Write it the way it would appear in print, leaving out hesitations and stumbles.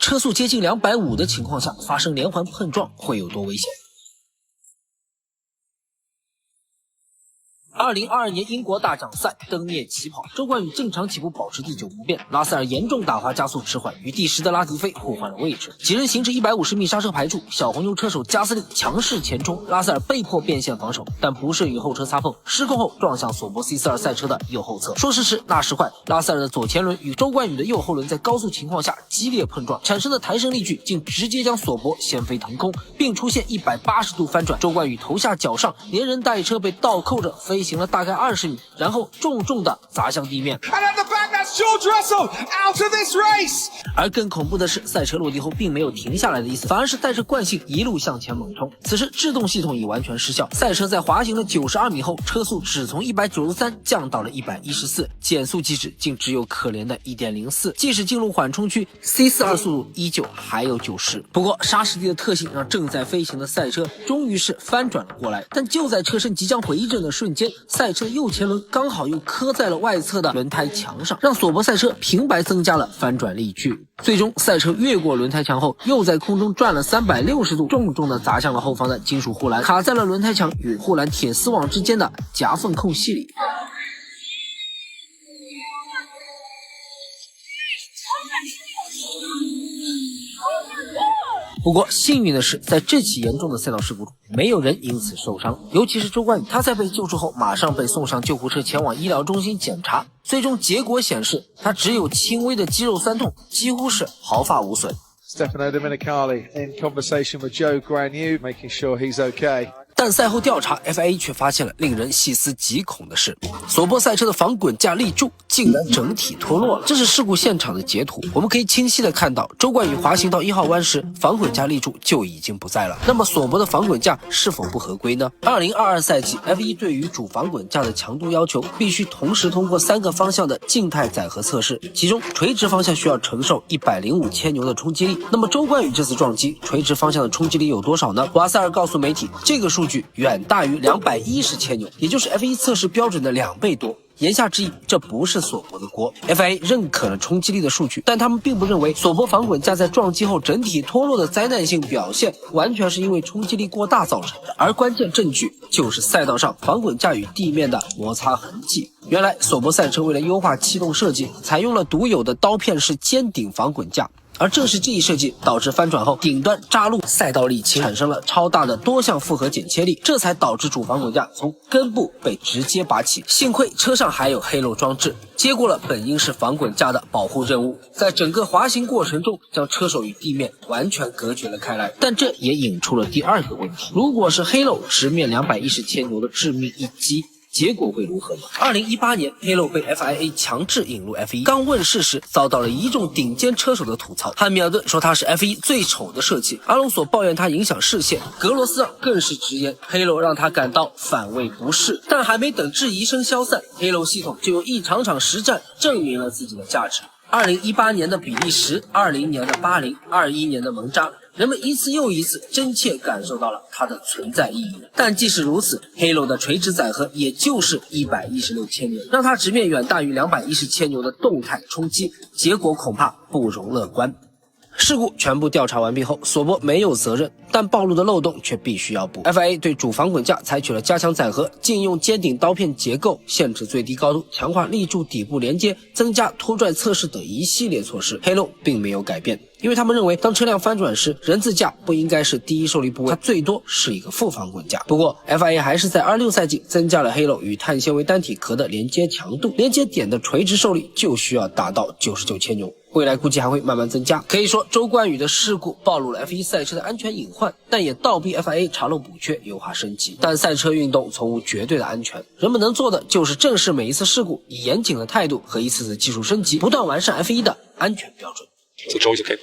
车速接近250的情况下发生连环碰撞会有多危险。2022年英国大奖赛灯灭起跑，周冠宇正常起步保持第9不变，拉塞尔严重打滑加速迟缓，与第10的拉迪菲互换了位置。几人行至150米刹车排除，小红牛车手加斯利强势前冲，拉塞尔被迫变线防守，但不慎与后车擦碰，失控后撞向索博 C42 赛车的右后侧。说时迟那时快，拉塞尔的左前轮与周冠宇的右后轮在高速情况下激烈碰撞，产生的抬升力矩竟直接将索博掀飞腾空，并出现180度翻转。周冠宇头下脚上连人带车被倒扣着飞行了大概20米，然后重重的砸向地面。而更恐怖的是，赛车落地后并没有停下来的意思，反而是带着惯性一路向前猛冲。此时制动系统已完全失效，赛车在滑行了92米后，车速只从193降到了114，减速机制竟只有可怜的 1.04， 即使进入缓冲区 ，C42 速度依旧还有90。不过沙石地的特性让正在飞行的赛车终于是翻转了过来，但就在车身即将回正的瞬间，赛车右前轮刚好又磕在了外侧的轮胎墙上，让索博赛车平白增加了翻转力矩。最终赛车越过轮胎墙后，又在空中转了360度，重重的砸向了后方的金属护栏，卡在了轮胎墙与护栏铁丝网之间的夹缝空隙里。不过幸运的是，在这起严重的赛道事故中，没有人因此受伤，尤其是周冠宇，他在被救出后马上被送上救护车前往医疗中心检查，最终结果显示他只有轻微的肌肉酸痛，几乎是毫发无损。 Stefano Domenicali in conversation with Joe Granu, making sure he's okay. 但赛后调查 ，FIA 却发现了令人细思极恐的事：索博赛车的防滚架立柱竟然整体脱落了。这是事故现场的截图，我们可以清晰的看到，周冠宇滑行到1号弯时，防滚架立柱就已经不在了。那么索博的防滚架是否不合规呢？2022赛季 F1 对于主防滚架的强度要求，必须同时通过3个方向的静态载荷测试，其中垂直方向需要承受105千牛的冲击力。那么周冠宇这次撞击，垂直方向的冲击力有多少呢？瓦塞尔告诉媒体，这个数据远大于210千牛，也就是 F1 测试标准的2倍多。言下之意，这不是索博的锅。FIA 认可了冲击力的数据，但他们并不认为索博防滚架在撞击后整体脱落的灾难性表现完全是因为冲击力过大造成的，而关键证据就是赛道上防滚架与地面的摩擦痕迹。原来索博赛车为了优化气动设计，采用了独有的刀片式尖顶防滚架。而正是这一设计导致翻转后顶端扎入赛道沥青，产生了超大的多项复合剪切力，这才导致主防滚架从根部被直接拔起。幸亏车上还有Halo装置，接过了本应是防滚架的保护任务，在整个滑行过程中将车手与地面完全隔绝了开来。但这也引出了第二个问题：如果是Halo直面210千牛的致命一击，结果会如何呢？2018年 Halo 被 FIA 强制引入 F1， 刚问世时遭到了一众顶尖车手的吐槽。汉密尔顿说他是 F1 最丑的设计，阿隆索抱怨他影响视线，格罗斯让更是直言 Halo 让他感到反胃不适。但还没等质疑声消散， Halo 系统就用一场场实战证明了自己的价值。2018年的比利时，20年的巴林，21年的蒙扎，人们一次又一次真切感受到了它的存在意义。但即使如此 ，Halo 的垂直载荷也就是116千牛，让它直面远大于210千牛的动态冲击，结果恐怕不容乐观。事故全部调查完毕后，索博没有责任，但暴露的漏洞却必须要补。FIA 对主防滚架采取了加强载荷、禁用尖顶刀片结构、限制最低高度、强化立柱底部连接、增加拖拽测试等一系列措施。Halo 并没有改变，因为他们认为当车辆翻转时，人字架不应该是第一受力部位，它最多是一个副防滚架。不过 FIA 还是在26赛季增加了 Halo 与碳纤维单体壳的连接强度，连接点的垂直受力就需要达到99千牛。未来估计还会慢慢增加。可以说周冠宇的事故暴露了 F1 赛车的安全隐患，但也倒逼 FIA 查漏补缺，优化升级。但赛车运动从无绝对的安全，人们能做的就是正视每一次事故，以严谨的态度和一次次技术升级，不断完善 F1 的安全标准。So Joey's okay.